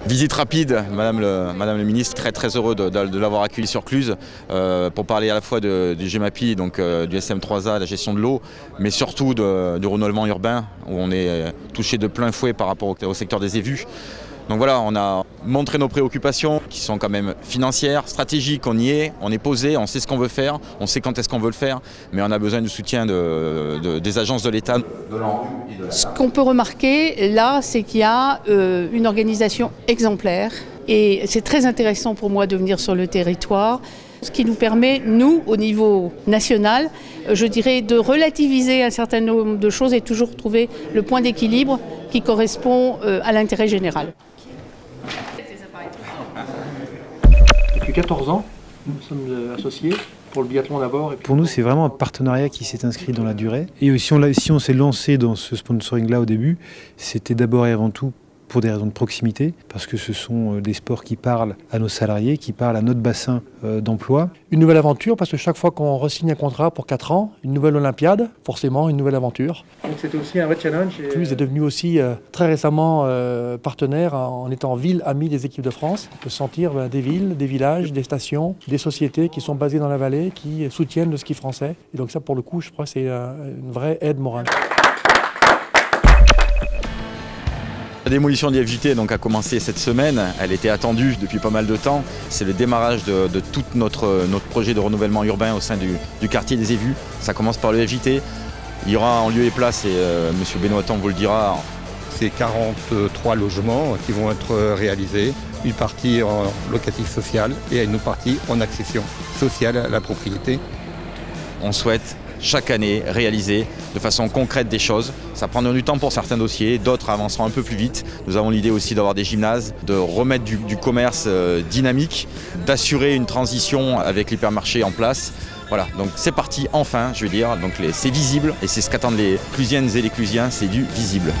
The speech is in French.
Visite rapide, Madame le ministre, très heureux de l'avoir accueilli sur Cluses pour parler à la fois du GEMAPI, donc du SM3A, la gestion de l'eau, mais surtout du renouvellement urbain où on est touché de plein fouet par rapport au secteur des évus. Donc voilà, on a montré nos préoccupations qui sont quand même financières, stratégiques, on y est, on est posé, on sait ce qu'on veut faire, on sait quand est-ce qu'on veut le faire, mais on a besoin du soutien des agences de l'État. Ce qu'on peut remarquer là, c'est qu'il y a une organisation exemplaire et c'est très intéressant pour moi de venir sur le territoire. Ce qui nous permet, nous, au niveau national, je dirais, de relativiser un certain nombre de choses et toujours trouver le point d'équilibre qui correspond à l'intérêt général. Depuis 14 ans, nous sommes associés pour le biathlon d'abord. Pour nous, c'est vraiment un partenariat qui s'est inscrit dans la durée. Et si on s'est lancé dans ce sponsoring-là au début, c'était d'abord et avant tout pour des raisons de proximité, parce que ce sont des sports qui parlent à nos salariés, qui parlent à notre bassin d'emploi. Une nouvelle aventure, parce que chaque fois qu'on re-signe un contrat pour 4 ans, une nouvelle Olympiade, forcément une nouvelle aventure. Donc c'était aussi un vrai challenge. Cluses est devenu aussi très récemment partenaire en étant ville amie des équipes de France. On peut sentir des villes, des villages, des stations, des sociétés qui sont basées dans la vallée, qui soutiennent le ski français. Et donc ça, pour le coup, je crois que c'est une vraie aide morale. La démolition du FJT donc, a commencé cette semaine, elle était attendue depuis pas mal de temps. C'est le démarrage de tout notre projet de renouvellement urbain au sein du quartier des Évus. Ça commence par le FJT. Il y aura en lieu et place, et M. Benoîtan vous le dira. C'est 43 logements qui vont être réalisés, une partie en locatif social et une partie en accession sociale à la propriété. On souhaite chaque année réaliser de façon concrète des choses. Ça prendra du temps pour certains dossiers, d'autres avanceront un peu plus vite. Nous avons l'idée aussi d'avoir des gymnases, de remettre du commerce dynamique, d'assurer une transition avec l'hypermarché en place. Voilà, donc c'est parti enfin, je veux dire, donc c'est visible et c'est ce qu'attendent les Clusiennes et les Clusiens, c'est du visible.